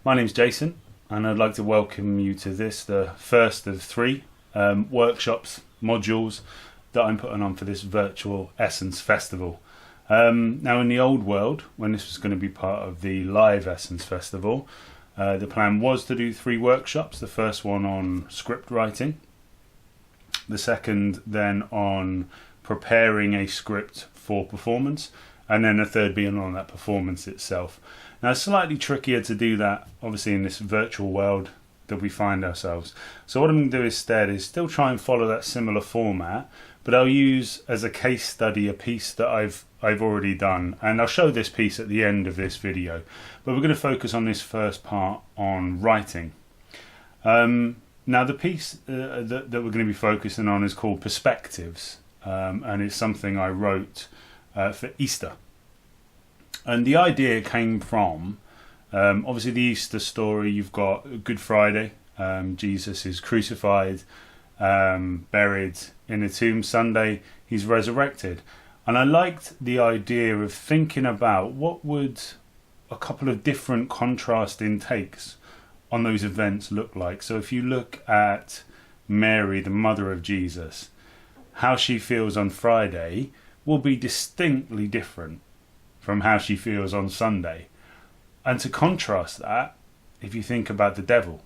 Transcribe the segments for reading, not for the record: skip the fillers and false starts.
My name's Jason, and I'd like to welcome you to this, the first of three workshops, modules that I'm putting on for this virtual Essence Festival. Now, in the old world, when this was going to be part of the live Essence Festival, the plan was to do three workshops. The first one on script writing, the second then on preparing a script for performance, and then the third being on that performance itself. Now, it's slightly trickier to do that, obviously, in this virtual world that we find ourselves. So what I'm going to do instead is still try and follow that similar format, but I'll use as a case study a piece that I've already done, and I'll show this piece at the end of this video. But we're going to focus on this first part on writing. Now, the piece that we're going to be focusing on is called Perspectives, and it's something I wrote for Easter. And the idea came from, obviously, the Easter story. You've got Good Friday, Jesus is crucified, buried in a tomb. Sunday, he's resurrected. And I liked the idea of thinking about what would a couple of different contrasting takes on those events look like. So if you look at Mary, the mother of Jesus, how she feels on Friday will be distinctly different from how she feels on Sunday. And to contrast that, if you think about the devil,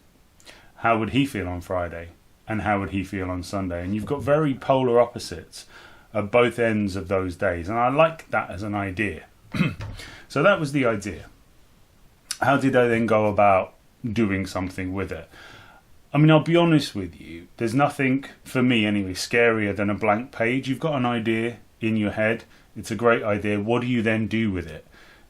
how would he feel on Friday and how would he feel on Sunday? And you've got very polar opposites at both ends of those days, and I like that as an idea. So that was the idea. How did I then go about doing something with it? I mean, I'll be honest with you, there's nothing, for me anyway, scarier than a blank page. You've got an idea in your head, it's a great idea. What do you then do with it?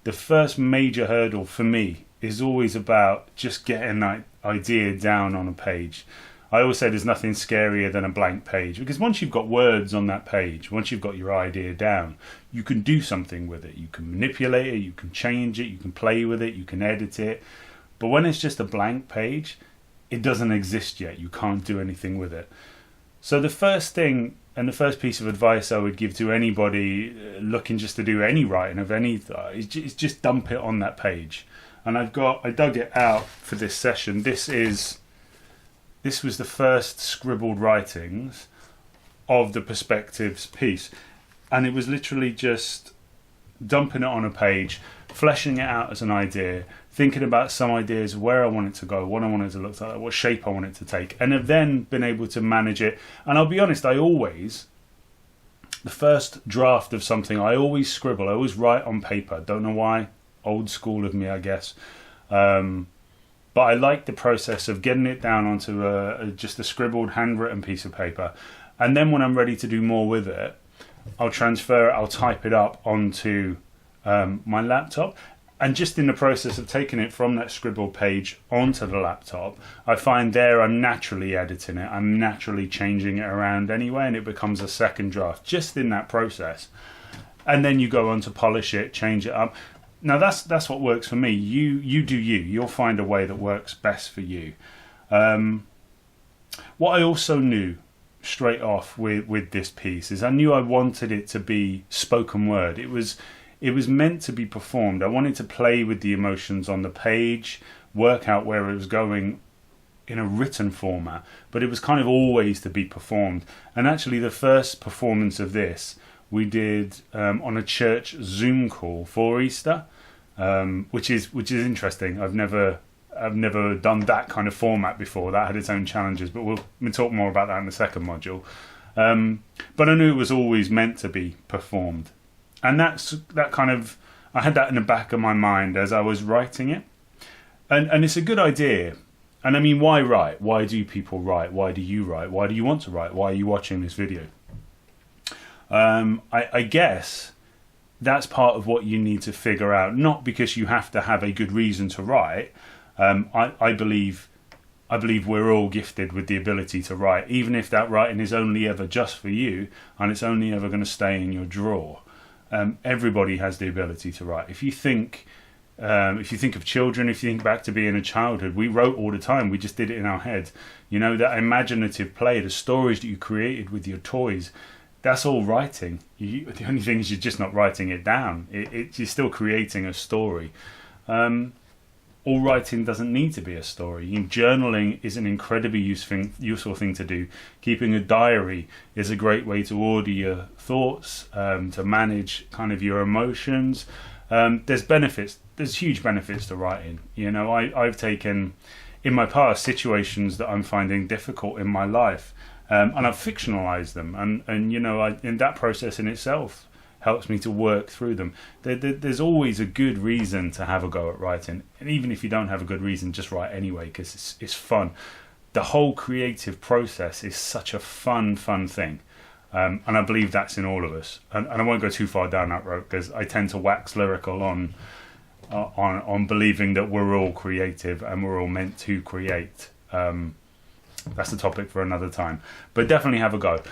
The first major hurdle for me is always about just getting that idea down on a page. I always say there's nothing scarier than a blank page, because once you've got words on that page, once you've got your idea down, you can do something with it. You can manipulate it, you can change it, you can play with it, you can edit it. But when it's just a blank page, it doesn't exist yet. You can't do anything with it. So the first thing and the first piece of advice I would give to anybody looking just to do any writing of anything is just dump it on that page. And I dug it out for this session. This was the first scribbled writings of the Perspectives piece. And it was literally just dumping it on a page, fleshing it out as an idea, thinking about some ideas, where I want it to go, what I want it to look like, what shape I want it to take, and have then been able to manage it. And I'll be honest, the first draft of something, I always scribble, I always write on paper. Don't know why, old school of me, I guess. But I like the process of getting it down onto just a scribbled, handwritten piece of paper. And then when I'm ready to do more with it, I'll transfer it, I'll type it up onto my laptop. And just in the process of taking it from that scribbled page onto the laptop, I find there I'm naturally editing it. I'm naturally changing it around anyway, and it becomes a second draft just in that process. And then you go on to polish it, change it up. Now that's what works for me. You do you. You'll find a way that works best for you. What I also knew straight off with this piece is I knew I wanted it to be spoken word. It was meant to be performed. I wanted to play with the emotions on the page, work out where it was going in a written format, but it was kind of always to be performed. And actually the first performance of this we did on a church Zoom call for Easter, which is interesting. I've never done that kind of format before. That had its own challenges, but we'll talk more about that in the second module. But I knew it was always meant to be performed. And I had that in the back of my mind as I was writing it. And it's a good idea. And I mean, why write? Why do people write? Why do you write? Why do you want to write? Why are you watching this video? I guess that's part of what you need to figure out. Not because you have to have a good reason to write. I believe we're all gifted with the ability to write, even if that writing is only ever just for you and it's only ever going to stay in your drawer. Everybody has the ability to write. If you think of children, if you think back to being a childhood, we wrote all the time. We just did it in our head. You know, that imaginative play, the stories that you created with your toys, that's all writing. The only thing is you're just not writing it down. You're still creating a story. all writing doesn't need to be a story. Journaling is an incredibly useful thing to do. Keeping a diary is a great way to order your thoughts, to manage kind of your emotions. There's huge benefits to writing. I've taken in my past situations that I'm finding difficult in my life, and I've fictionalized them, and in that process in itself helps me to work through them. There's always a good reason to have a go at writing, and even if you don't have a good reason, just write anyway, because it's fun. The whole creative process is such a fun thing, and I believe that's in all of us. And I won't go too far down that road, because I tend to wax lyrical on believing that we're all creative and we're all meant to create. That's a topic for another time, but definitely have a go.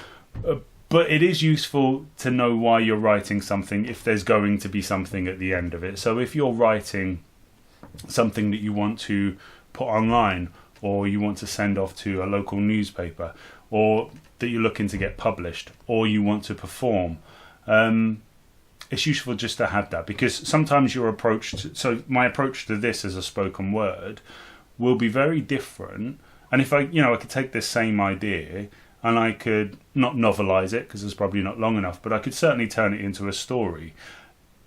But it is useful to know why you're writing something, if there's going to be something at the end of it. So if you're writing something that you want to put online, or you want to send off to a local newspaper, or that you're looking to get published, or you want to perform, it's useful just to have that, because sometimes your approach so my approach to this as a spoken word will be very different. And if I could take this same idea and I could not novelize it, because it's probably not long enough, but I could certainly turn it into a story.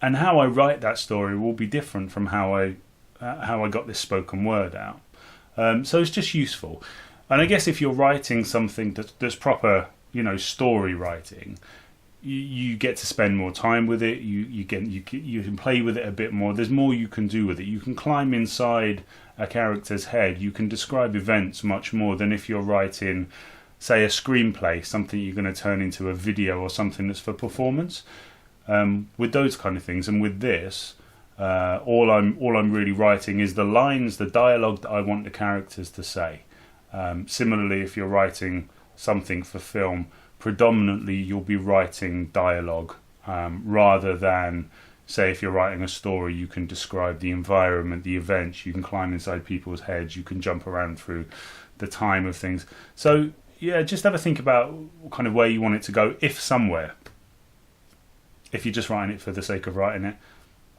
And how I write that story will be different from how I got this spoken word out. So it's just useful. And I guess if you're writing something that's proper, story writing, you get to spend more time with it. You can play with it a bit more. There's more you can do with it. You can climb inside a character's head. You can describe events much more than if you're writing, say, a screenplay, something you're going to turn into a video or something that's for performance. With those kind of things, and with this, all I'm really writing is the lines, the dialogue that I want the characters to say. Similarly, if you're writing something for film, predominantly you'll be writing dialogue, rather than, say, if you're writing a story, you can describe the environment, the events, you can climb inside people's heads, you can jump around through the time of things. So yeah, just have a think about kind of where you want it to go, if somewhere. If you're just writing it for the sake of writing it,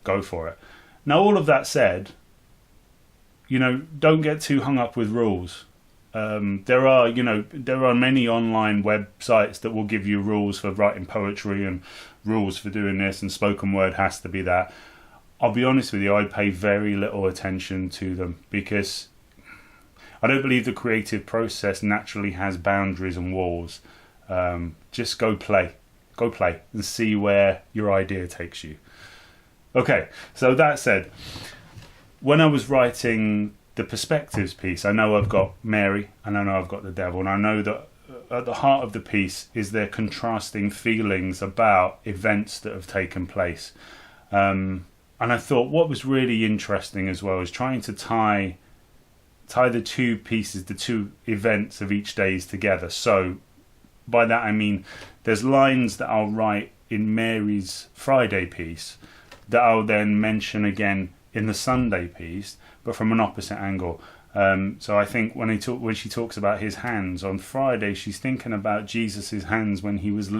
go for it. Now, all of that said, don't get too hung up with rules. There are many online websites that will give you rules for writing poetry and rules for doing this, and spoken word has to be that. I'll be honest with you, I pay very little attention to them, because I don't believe the creative process naturally has boundaries and walls. Just go play and see where your idea takes you. Okay, so that said, when I was writing the perspectives piece, I know I've got Mary and I know I've got the devil, and I know that at the heart of the piece is their contrasting feelings about events that have taken place. And I thought what was really interesting as well is trying to tie the two pieces, the two events of each days together. So by that I mean there's lines that I'll write in Mary's Friday piece that I'll then mention again in the Sunday piece, but from an opposite angle. So I think when she talks about his hands on Friday, she's thinking about Jesus's hands when he was a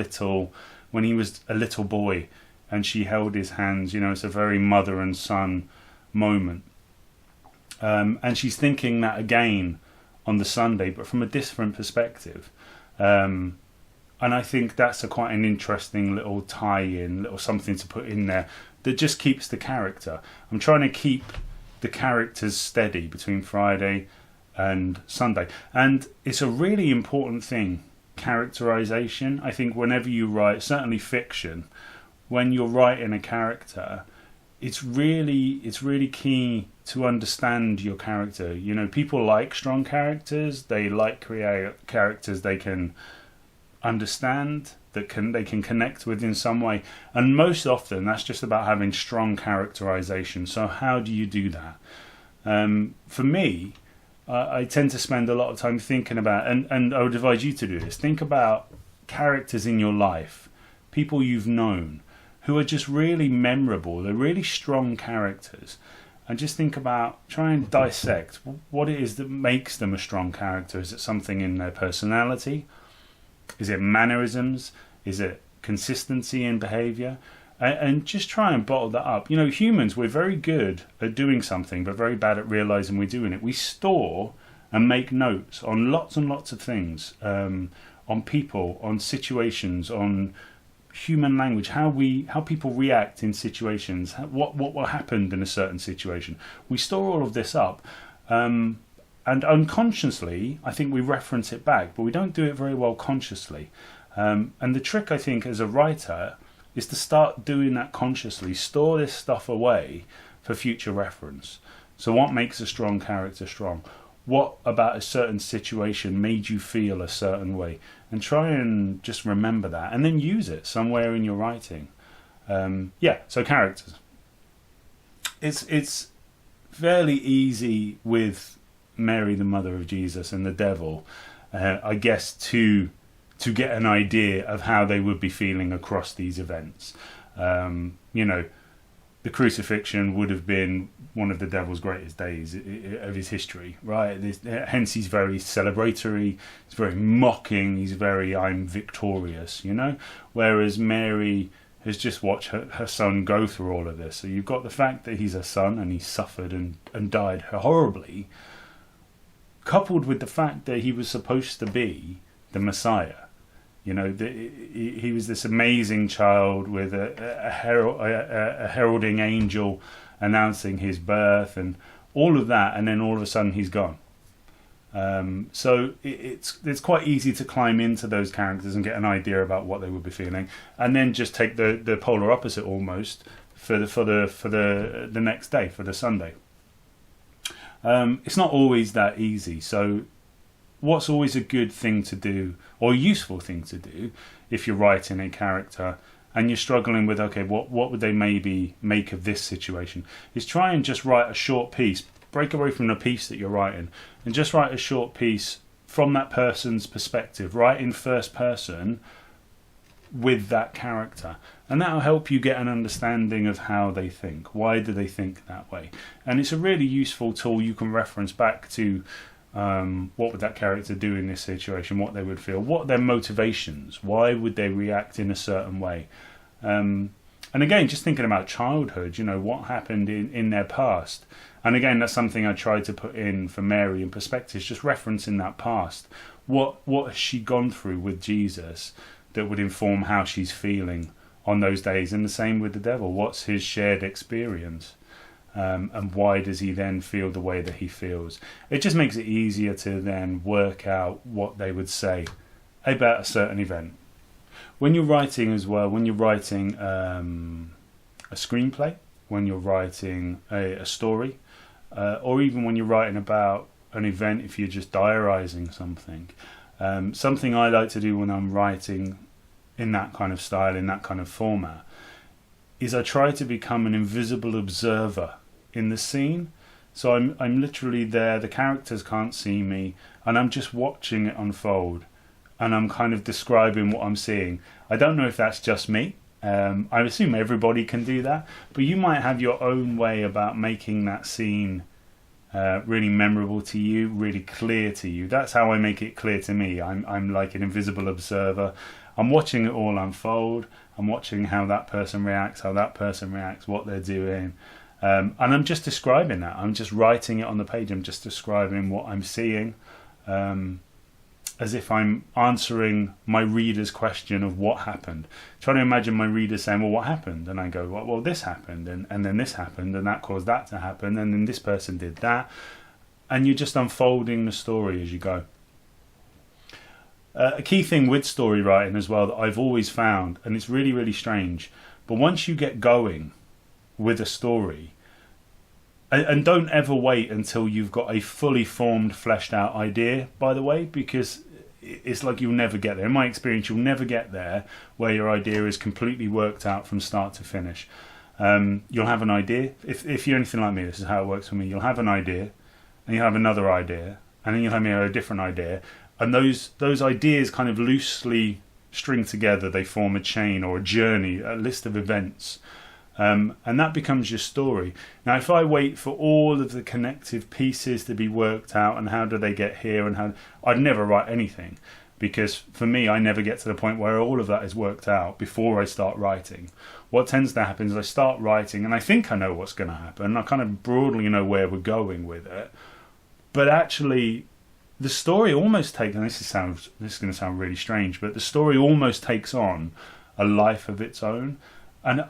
little boy, and she held his hands. It's a very mother and son moment. And she's thinking that again on the Sunday, but from a different perspective. And I think that's quite an interesting little tie-in, little something to put in there that just keeps the character. I'm trying to keep the characters steady between Friday and Sunday. And it's a really important thing, characterization. I think whenever you write, certainly fiction, when you're writing a character, it's really key to understand your character. People like strong characters. They like characters they can understand, they can connect with in some way. And most often that's just about having strong characterization. So how do you do that? For me, I tend to spend a lot of time thinking about, and I would advise you to do this, think about characters in your life, people you've known, who are just really memorable. They're really strong characters. And just think about, try and dissect what it is that makes them a strong character. Is it something in their personality? Is it mannerisms? Is it consistency in behaviour? and just try and bottle that up. You know, humans, we're very good at doing something, but very bad at realizing we're doing it. We store and make notes on lots and lots of things, on people, on situations, on human language, how people react in situations, what happened in a certain situation. We store all of this up, and unconsciously, I think we reference it back, but we don't do it very well consciously. And the trick, I think, as a writer, is to start doing that consciously. Store this stuff away for future reference. So what makes a strong character strong? What about a certain situation made you feel a certain way? And try and just remember that, and then use it somewhere in your writing. So characters. It's fairly easy with Mary, the mother of Jesus, and the devil, I guess, to get an idea of how they would be feeling across these events. The crucifixion would have been one of the devil's greatest days of his history, right? Hence he's very celebratory, he's very mocking, he's very, I'm victorious, whereas Mary has just watched her son go through all of this. So you've got the fact that he's a son and he suffered and died horribly, coupled with the fact that he was supposed to be the Messiah. He was this amazing child with a heralding angel announcing his birth and all of that, and then all of a sudden he's gone. So it's quite easy to climb into those characters and get an idea about what they would be feeling, and then just take the polar opposite almost for the next day, for the Sunday. It's not always that easy. So what's always a good thing to do, or a useful thing to do, if you're writing a character and you're struggling with, okay, what would they maybe make of this situation, is try and just write a short piece, break away from the piece that you're writing, and just write a short piece from that person's perspective, write in first person with that character, and that'll help you get an understanding of how they think. Why do they think that way? And it's a really useful tool you can reference back to. What would that character do in this situation? What they would feel? What are their motivations? Why would they react in a certain way? And again, just thinking about childhood, what happened in their past. And again, that's something I tried to put in for Mary in perspectives, just referencing that past. What has she gone through with Jesus that would inform how she's feeling on those days? And the same with the devil. What's his shared experience? And why does he then feel the way that he feels? It just makes it easier to then work out what they would say about a certain event. When you're writing as well, when you're writing a screenplay, when you're writing a story, or even when you're writing about an event, if you're just diarising something, something I like to do when I'm writing in that kind of style, in that kind of format, is I try to become an invisible observer in the scene. So I'm literally there, the characters can't see me, and I'm just watching it unfold, and I'm kind of describing what I'm seeing. I don't know if that's just me. I assume everybody can do that, but you might have your own way about making that scene really memorable to you, really clear to you. That's how I make it clear to me. I'm like an invisible observer. I'm watching it all unfold. I'm watching how that person reacts, what they're doing. And I'm just describing that. I'm just writing it on the page. I'm just describing what I'm seeing, as if I'm answering my reader's question of what happened. Try to imagine my reader saying, well, what happened? And I go, well, this happened, and then this happened, and that caused that to happen, and then this person did that. And you're just unfolding the story as you go. A key thing with story writing as well that I've always found, and it's really, really strange, but once you get going with a story, and don't ever wait until you've got a fully formed, fleshed out idea, by the way, because it's like you'll never get there. In my experience, you'll never get there where your idea is completely worked out from start to finish. You'll have an idea. If you're anything like me, this is how it works for me. You'll have an idea, and you'll have another idea, and then you'll have a different idea. And those ideas kind of loosely string together. They form a chain or a journey, a list of events. And that becomes your story. Now, if I wait for all of the connective pieces to be worked out and how do they get here and how, I'd never write anything. because for me, I never get to the point where all of that is worked out before I start writing. What tends to happen is I start writing and I think I know what's going to happen. I kind of broadly know where we're going with it. But actually, the story almost takes, and this is going to sound really strange, but the story almost takes on a life of its own. And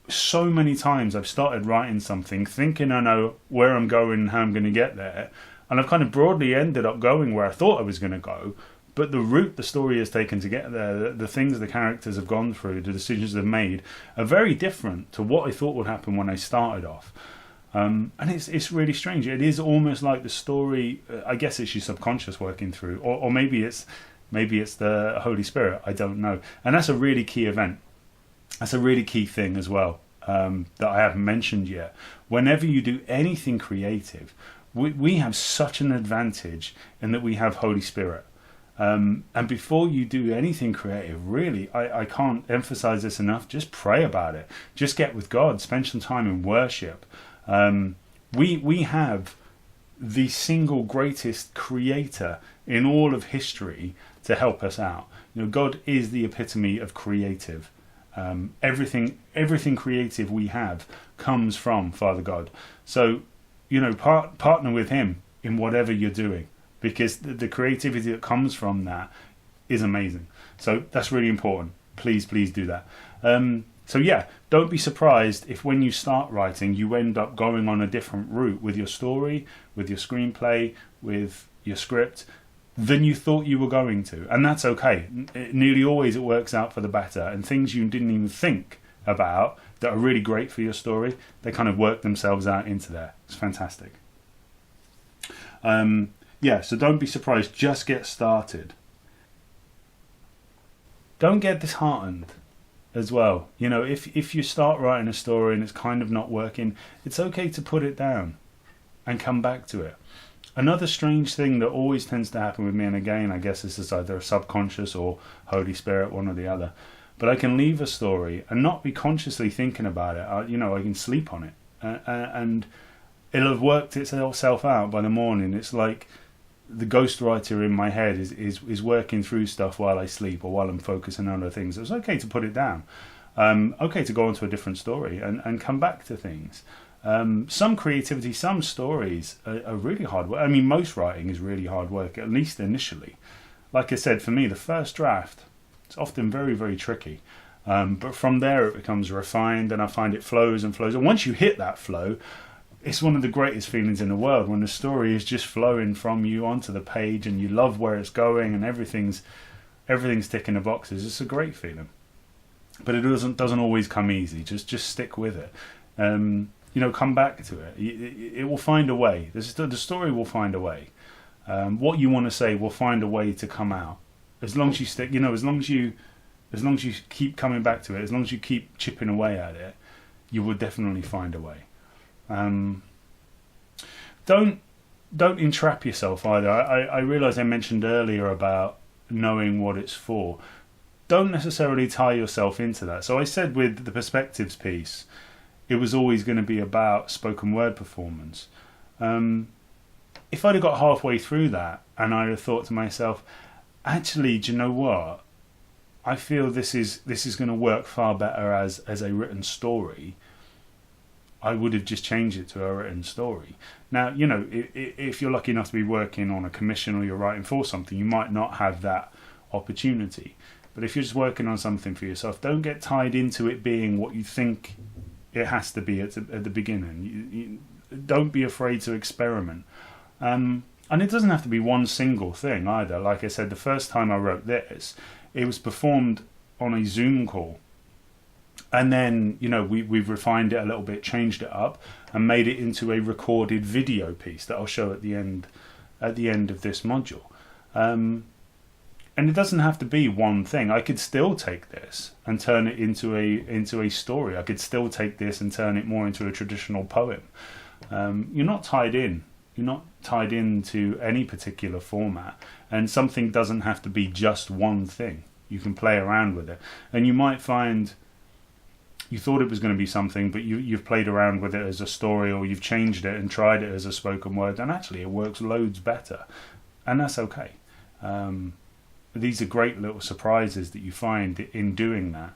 so many times I've started writing something thinking I know where I'm going and how I'm going to get there, and I've kind of broadly ended up going where I thought I was going to go, but the route the story has taken to get there, the things the characters have gone through, the decisions they've made, are very different to what I thought would happen when I started off. And it's really strange. It is almost like the story, I guess it's your subconscious working through, or maybe it's the Holy Spirit, I don't know. And that's a really key event. That's a really key thing as well, that I haven't mentioned yet. Whenever you do anything creative, we have such an advantage in that we have Holy Spirit. And before you do anything creative, really, I can't emphasize this enough, just pray about it. Just get with God, spend some time in worship. We have the single greatest creator in all of history to help us out. God is the epitome of creative. Everything creative we have comes from Father God. So, partner with him in whatever you're doing, because the creativity that comes from that is amazing. So that's really important. Please do that. So yeah, don't be surprised if when you start writing, you end up going on a different route with your story, with your screenplay, with your script, than you thought you were going to. And that's okay. Nearly always it works out for the better. And things you didn't even think about that are really great for your story, they kind of work themselves out into there. It's fantastic. So don't be surprised. Just get started. Don't get disheartened as well. If you start writing a story and it's kind of not working, it's okay to put it down and come back to it. Another strange thing that always tends to happen with me, and again, I guess this is either a subconscious or Holy Spirit, one or the other, but I can leave a story and not be consciously thinking about it. I can sleep on it, and it'll have worked itself out by the morning. It's like the ghostwriter in my head is working through stuff while I sleep or while I'm focusing on other things. It's okay to put it down. Okay to go on to a different story and come back to things. Some creativity, some stories are really hard work. I mean, most writing is really hard work, at least initially. Like I said, for me, the first draft, it's often very, very tricky. But from there, it becomes refined, and I find it flows and flows. And once you hit that flow, it's one of the greatest feelings in the world, when the story is just flowing from you onto the page, and you love where it's going, and everything's ticking the boxes. It's a great feeling. But it doesn't always come easy. Just stick with it. Come back to it. It will find a way. The story will find a way. What you want to say will find a way to come out. As long as you stick, as long as you keep coming back to it, as long as you keep chipping away at it, you will definitely find a way. Don't entrap yourself either. I realise I mentioned earlier about knowing what it's for. Don't necessarily tie yourself into that. So I said with the perspectives piece, it was always going to be about spoken word performance. If I'd have got halfway through that and I'd have thought to myself, actually, do you know what? I feel this is going to work far better as a written story, I would have just changed it to a written story. Now, if you're lucky enough to be working on a commission or you're writing for something, you might not have that opportunity. But if you're just working on something for yourself, don't get tied into it being what you think it has to be at the beginning. Don't be afraid to experiment. And it doesn't have to be one single thing either. Like I said, the first time I wrote this, it was performed on a Zoom call. And then, we've refined it a little bit, changed it up, and made it into a recorded video piece that I'll show at the end of this module. And it doesn't have to be one thing. I could still take this and turn it into a story. I could still take this and turn it more into a traditional poem. You're not tied in. You're not tied into any particular format. And something doesn't have to be just one thing. You can play around with it. And you might find you thought it was going to be something, but you've played around with it as a story, or you've changed it and tried it as a spoken word, and actually it works loads better. And that's okay. these are great little surprises that you find in doing that.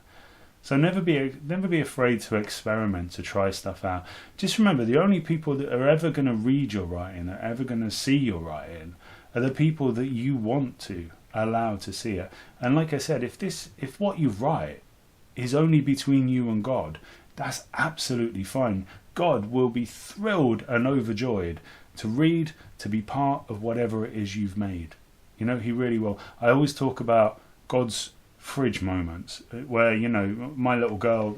So never be afraid to experiment, to try stuff out. Just remember, the only people that are ever going to read your writing, are ever going to see your writing, are the people that you want to allow to see it. And like I said, if what you write is only between you and God, that's absolutely fine. God will be thrilled and overjoyed to read, to be part of whatever it is you've made. You know, he really will. I always talk about God's fridge moments where, you know, my little girl,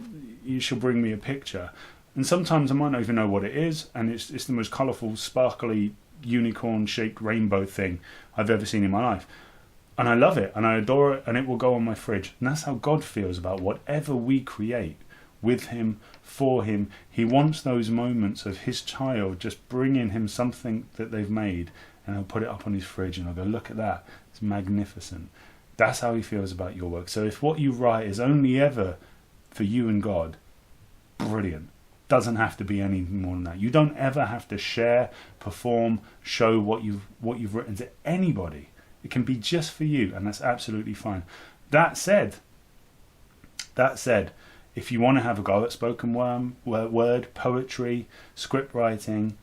she'll bring me a picture, and sometimes I might not even know what it is, and it's the most colourful, sparkly, unicorn-shaped rainbow thing I've ever seen in my life. And I love it, and I adore it, and it will go on my fridge. And that's how God feels about whatever we create, with him, for him. He wants those moments of his child just bringing him something that they've made, and he'll put it up on his fridge, and I'll go, look at that, it's magnificent. That's how he feels about your work. So if what you write is only ever for you and God, brilliant. Doesn't have to be anything more than that. You don't ever have to share, perform, show what you've written to anybody. It can be just for you, and that's absolutely fine. That said, if you want to have a go at spoken word, poetry, script writing,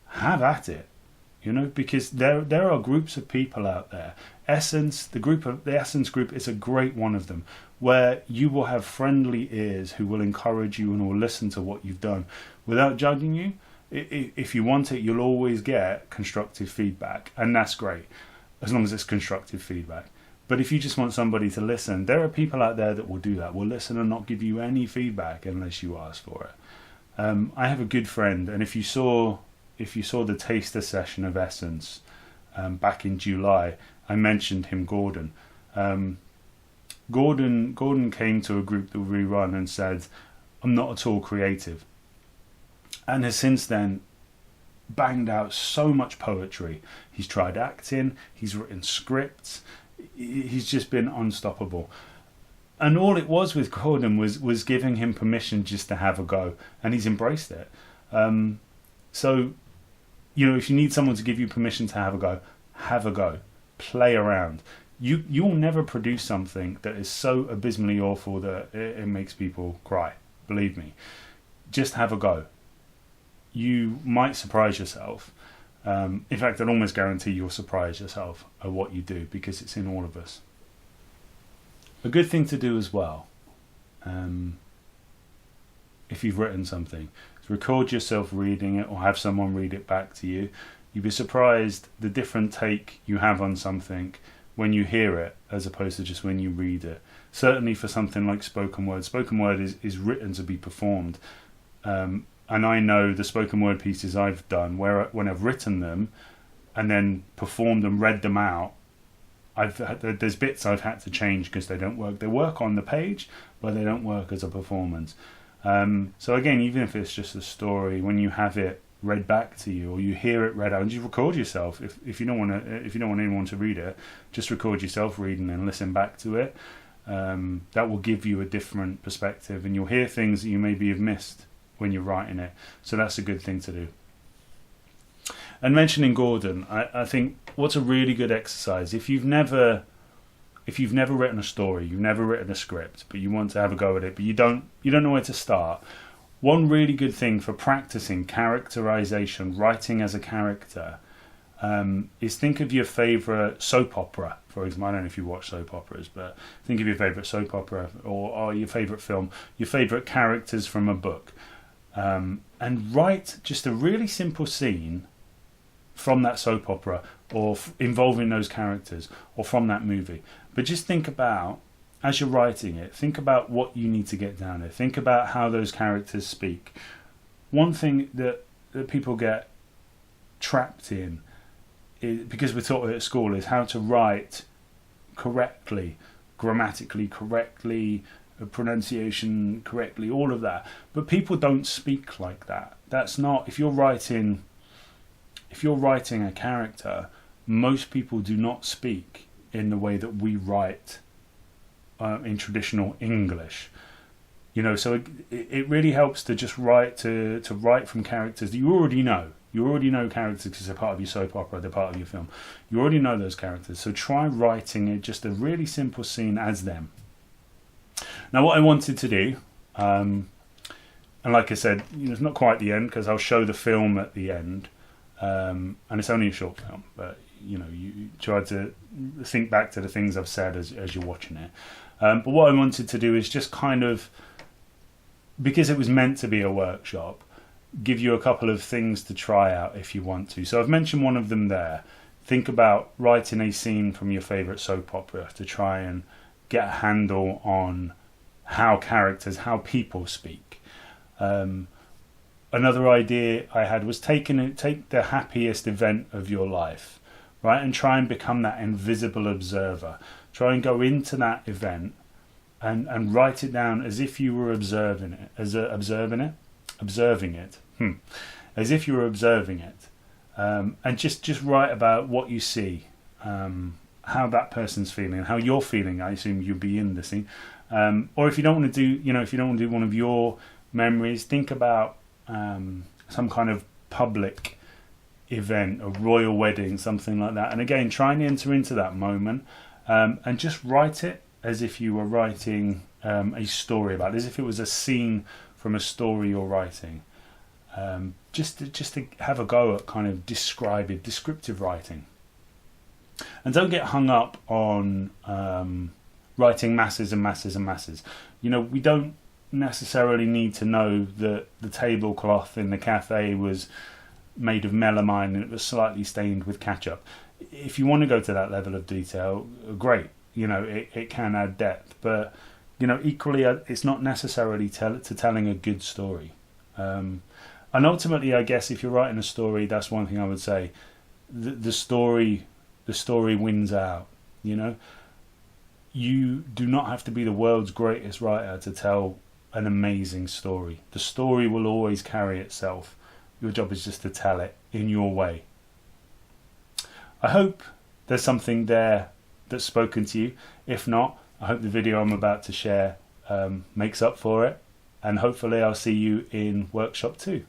have at it. You know, because there are groups of people out there. Essence, the Essence group is a great one of them, where you will have friendly ears who will encourage you and will listen to what you've done without judging you. If you want it, you'll always get constructive feedback, and that's great, as long as it's constructive feedback. But if you just want somebody to listen, there are people out there that will do that, will listen and not give you any feedback unless you ask for it. I have a good friend, and if you saw the taster session of Essence back in July, I mentioned him, Gordon. Gordon came to a group that we run and said, I'm not at all creative. And has since then banged out so much poetry. He's tried acting, he's written scripts, he's just been unstoppable. And all it was with Gordon was giving him permission just to have a go, and he's embraced it. So, you know, if you need someone to give you permission to have a go, play around. You'll never produce something that is so abysmally awful that it makes people cry. Believe me. Just have a go. You might surprise yourself. In fact, I'd almost guarantee you'll surprise yourself at what you do, because it's in all of us. A good thing to do as well, if you've written something, is record yourself reading it or have someone read it back to you. You'd be surprised the different take you have on something when you hear it as opposed to just when you read it. Certainly for something like spoken word. Spoken word is written to be performed. And I know the spoken word pieces I've done where when I've written them and then performed and read them out, there's bits I've had to change because they don't work. They work on the page, but they don't work as a performance. So again, even if it's just a story, when you have it read back to you or you hear it read out, and you record yourself. If you don't want anyone to read it, just record yourself reading and listen back to it. That will give you a different perspective, and you'll hear things that you maybe have missed when you're writing it. So that's a good thing to do. And mentioning Gordon, I think what's a really good exercise, if you've never written a story, you've never written a script, but you want to have a go at it, but you don't know where to start. One really good thing for practicing characterization, writing as a character, is think of your favourite soap opera. For example, I don't know if you watch soap operas, but think of your favourite soap opera or your favourite film, your favourite characters from a book, and write just a really simple scene from that soap opera or involving those characters or from that movie. But just think about, as you're writing it, think about what you need to get down there. Think about how those characters speak. One thing that people get trapped in, because we're taught it at school, is how to write correctly, grammatically correctly, pronunciation correctly, all of that. But people don't speak like that. That's not, if you're writing a character, most people do not speak in the way that we write in traditional English. You know, so it really helps to just write from characters that you already know. You already know characters because they're part of your soap opera, they're part of your film. You already know those characters, so try writing it just a really simple scene as them. Now, what I wanted to do, and like I said, it's not quite the end because I'll show the film at the end, and it's only a short film, but you try to think back to the things I've said as you're watching it. But what I wanted to do is just kind of, because it was meant to be a workshop, give you a couple of things to try out if you want to. So I've mentioned one of them there. Think about writing a scene from your favourite soap opera to try and get a handle on how people speak. Another idea I had was take the happiest event of your life, right, and try and become that invisible observer. Try and go into that event and write it down as if you were observing it, as if you were observing it, and just write about what you see, how that person's feeling, how you're feeling. I assume you'll be in the scene, or if you don't want to do, one of your memories, think about some kind of public event, a royal wedding, something like that. And again, try and enter into that moment, and just write it as if you were writing a story about it, as if it was a scene from a story you're writing. Just to have a go at kind of descriptive writing. And don't get hung up on writing masses and masses and masses. We don't necessarily need to know that the tablecloth in the cafe was made of melamine and it was slightly stained with ketchup. If you want to go to that level of detail, great. It can add depth, but equally, it's not necessarily telling a good story. And ultimately, I guess if you're writing a story, that's one thing I would say. The story wins out. You do not have to be the world's greatest writer to tell an amazing story. The story will always carry itself. Your job is just to tell it in your way. I hope there's something there that's spoken to you. If not, I hope the video I'm about to share makes up for it, and hopefully I'll see you in workshop 2.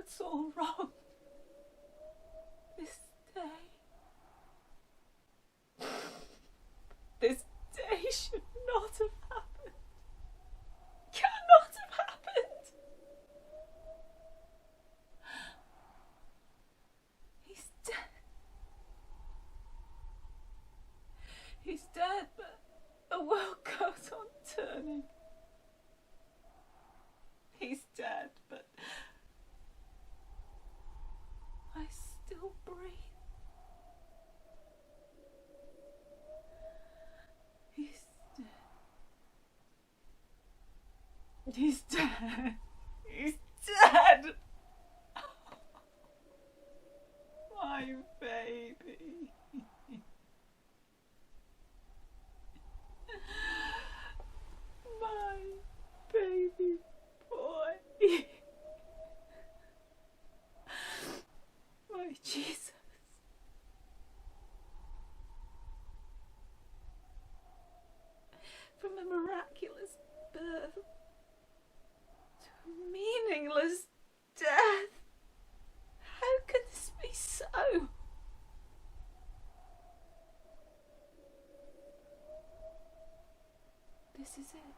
It's all wrong. This day should not have happened. Cannot have happened. He's dead. He's dead, but the world goes on turning. He's dead, but I still breathe. He's dead. He's dead. He's dead. My baby. My baby boy. My Jesus. From a miraculous birth to a meaningless death. How could this be so? This is it.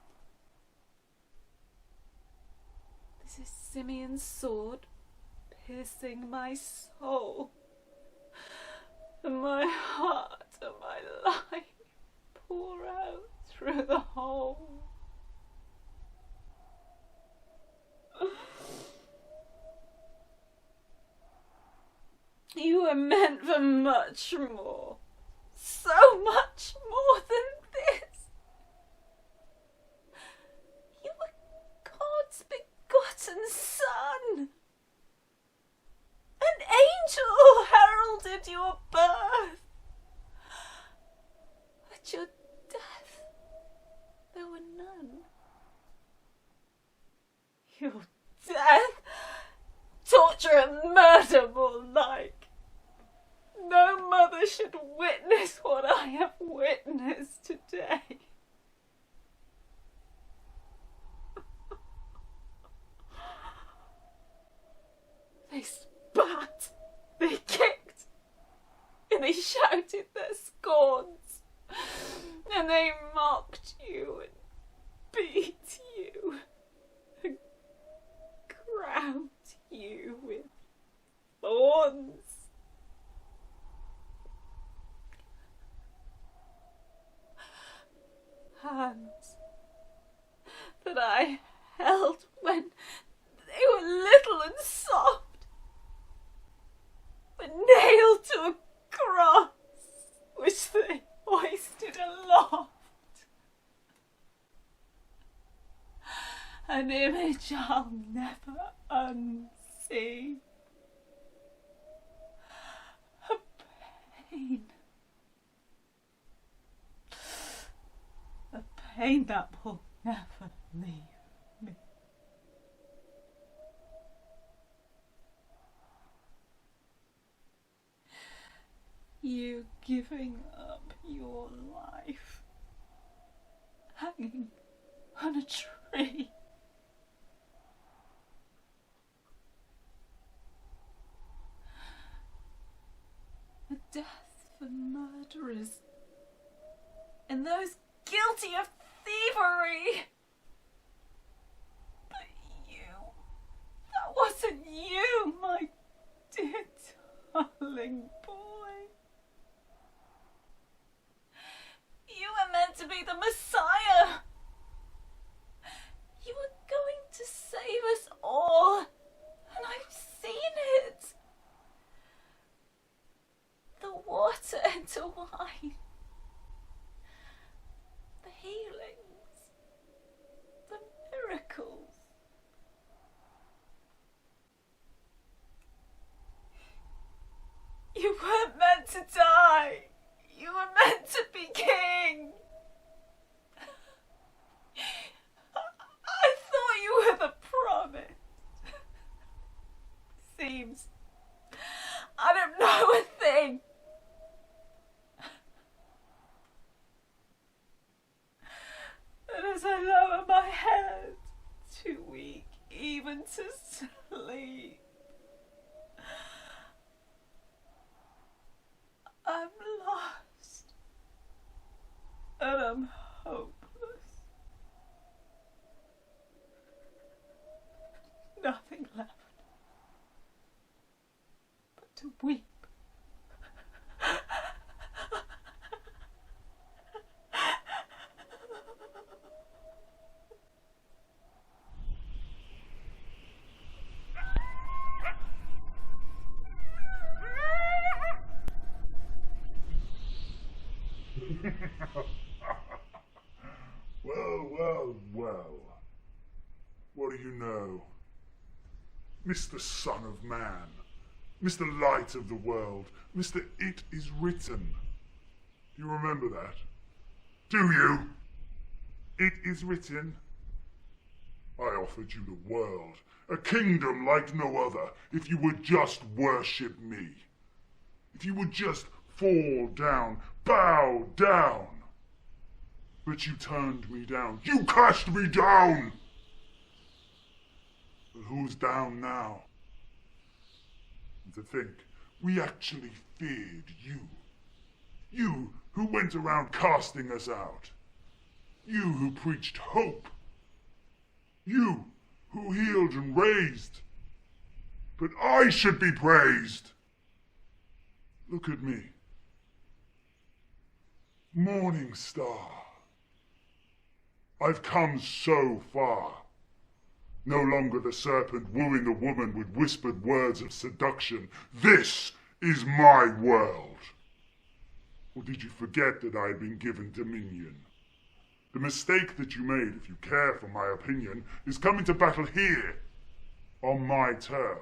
This is Simeon's sword piercing my soul, and my heart and my life pour out through the hole. You were meant for much more, so much more than this. You were God's begotten at your birth. At your death, there were none. Your death, torture and murder more like. No mother should witness what I have witnessed today. They spat, they kicked, and they shouted their scorns, and they mocked you and beat you and crowned you with thorns. Hands that I held when they were little and soft were nailed to a cross which they hoisted aloft. An image I'll never unsee. A pain. A pain that will never leave me. You giving up your life, hanging on a tree. A death for murderers and those guilty of thievery. But you, that wasn't you, my dear darling boy. You were meant to be the Messiah. You were going to save us all, and I've seen it. The water into wine. The healings. The miracles. You weren't meant to die. You were meant to be king. I thought you were the promise. Seems I don't know a thing. And as I lower my head, too weak even to sleep, I'm lost, and I'm hopeless. Nothing left but to weep. Well. What do you know? Mr. Son of Man, Mr. Light of the World, Mr. It is Written. You remember that? Do you? It is written. I offered you the world, a kingdom like no other, if you would just worship me. If you would just fall down, bow down. But you turned me down. You cast me down! But who's down now? And to think, we actually feared you. You who went around casting us out. You who preached hope. You who healed and raised. But I should be praised. Look at me. Morning star. I've come so far. No longer the serpent wooing the woman with whispered words of seduction. This is my world. Or did you forget that I had been given dominion? The mistake that you made, if you care for my opinion, is coming to battle here, on my turf.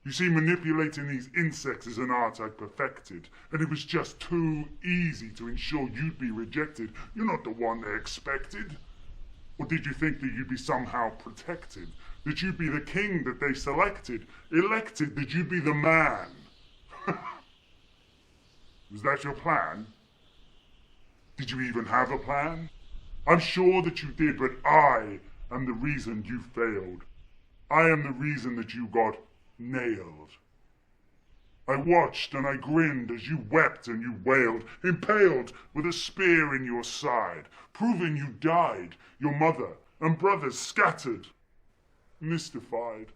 You see, manipulating these insects is an art I perfected, and it was just too easy to ensure you'd be rejected. You're not the one they expected. Or did you think that you'd be somehow protected? That you'd be the king that they selected? Elected? That you'd be the man? Was that your plan? Did you even have a plan? I'm sure that you did, but I am the reason you failed. I am the reason that you got nailed. I watched and I grinned as you wept and you wailed, impaled with a spear in your side, proving you died, your mother and brothers scattered, mystified.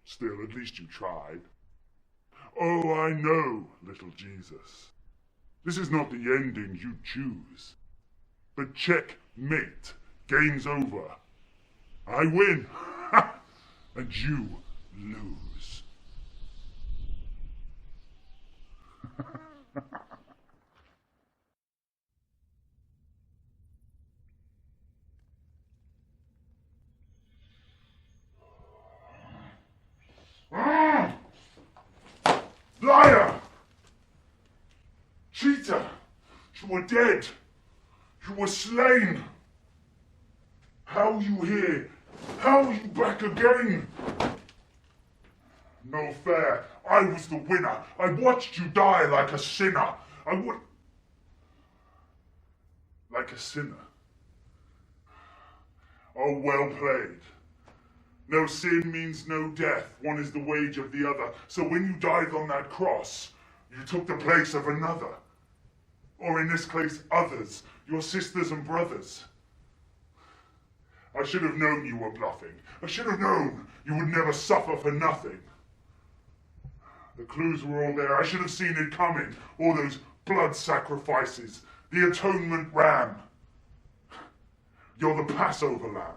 Still, at least you tried. Oh, I know, little Jesus. This is not the ending you choose. But checkmate, game's over. I win, and you lose. Liar! Cheater! You were dead! You were slain! How are you here? How are you back again? No fair. I was the winner. I watched you die like a sinner. Like a sinner. Oh, well played. No sin means no death. One is the wage of the other. So when you died on that cross, you took the place of another. Or in this case, others. Your sisters and brothers. I should have known you were bluffing. I should have known you would never suffer for nothing. The clues were all there. I should have seen it coming. All those blood sacrifices. The atonement ram. You're the Passover lamb.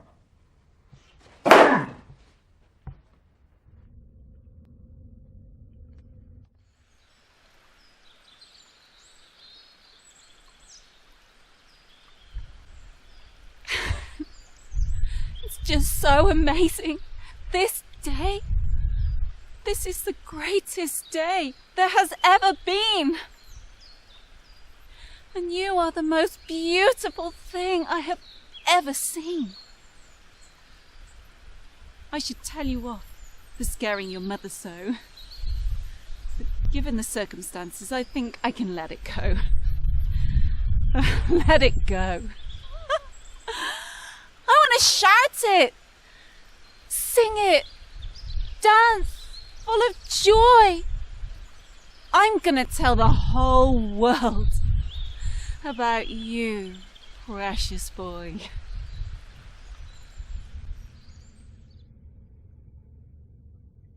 Just so amazing. This day, this is the greatest day there has ever been. And you are the most beautiful thing I have ever seen. I should tell you off for scaring your mother so. But given the circumstances, I think I can let it go. Let it go. I want to shout it, sing it, dance, full of joy. I'm gonna tell the whole world about you, precious boy.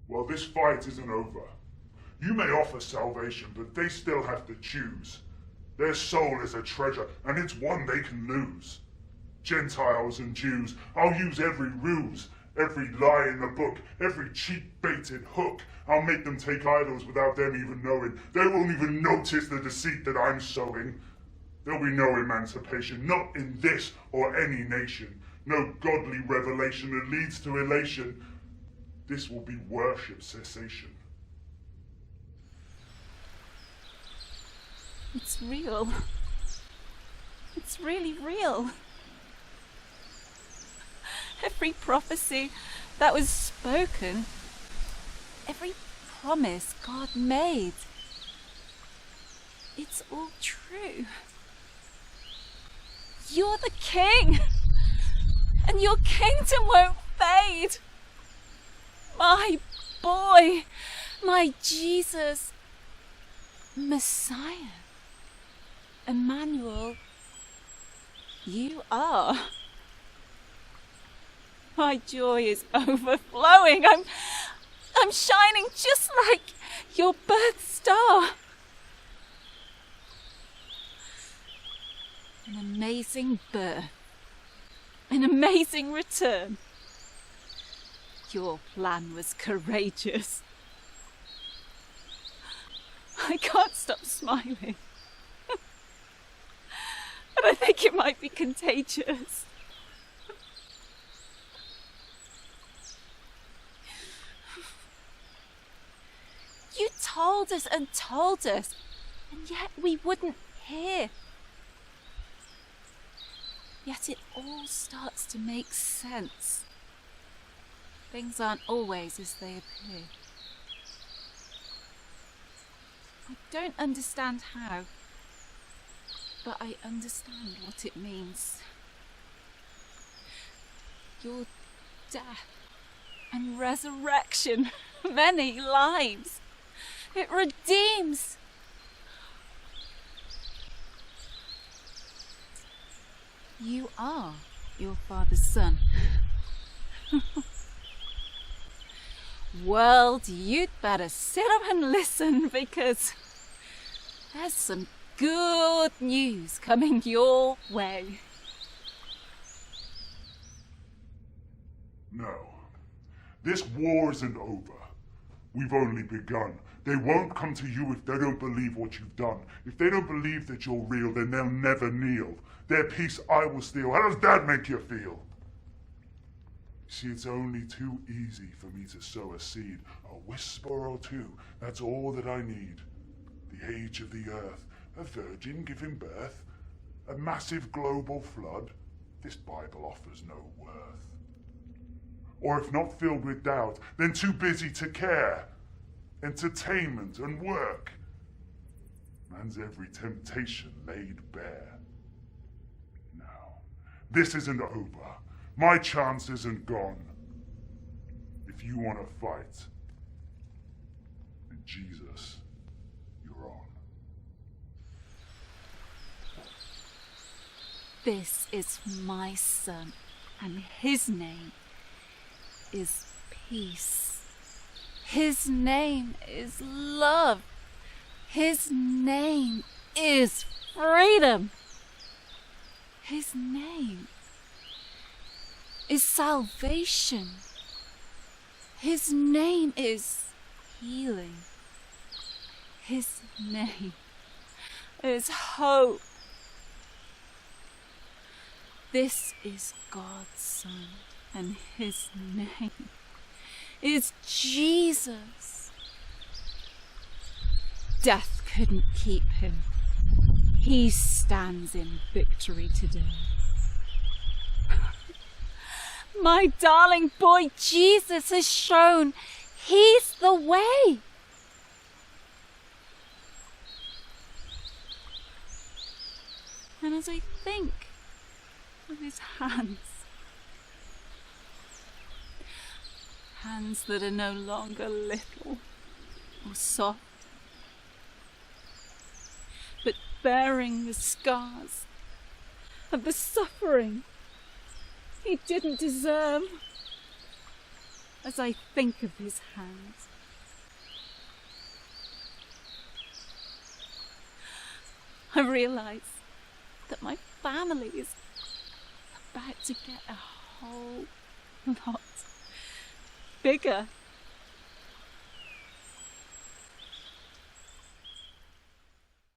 Well, this fight isn't over. You may offer salvation, but they still have to choose. Their soul is a treasure, and it's one they can lose. Gentiles and Jews, I'll use every ruse, every lie in the book, every cheap-baited hook. I'll make them take idols without them even knowing. They won't even notice the deceit that I'm sowing. There'll be no emancipation, not in this or any nation. No godly revelation that leads to elation. This will be worship cessation. It's real. It's really real. Every prophecy that was spoken, every promise God made, it's all true. You're the king, and your kingdom won't fade. My boy, my Jesus, Messiah, Emmanuel, you are. My joy is overflowing. I'm shining just like your birth star. An amazing birth. An amazing return. Your plan was courageous. I can't stop smiling. But I think it might be contagious. told us and told us, and yet we wouldn't hear. Yet it all starts to make sense. Things aren't always as they appear. I don't understand how, but I understand what it means. Your death and resurrection, many lives. It redeems. You are your Father's Son. World, you'd better sit up and listen, because there's some good news coming your way. No. This war isn't over. We've only begun. They won't come to you if they don't believe what you've done. If they don't believe that you're real, then they'll never kneel. Their peace I will steal. How does that make you feel? See, it's only too easy for me to sow a seed, a whisper or two. That's all that I need. The age of the earth, a virgin giving birth, a massive global flood. This Bible offers no worth. Or if not filled with doubt, then too busy to care. Entertainment and work. Man's every temptation laid bare. Now, this isn't over. My chance isn't gone. If you want to fight, then Jesus, you're on. This is my son, and his name is peace. His name is love. His name is freedom. His name is salvation. His name is healing. His name is hope. This is God's Son, and his name is Jesus. Death couldn't keep him. He stands in victory today. My darling boy Jesus has shown he's the way. And as I think of his hands that are no longer little or soft, but bearing the scars of the suffering he didn't deserve. As I think of his hands, I realise that my family is about to get a whole lot bigger.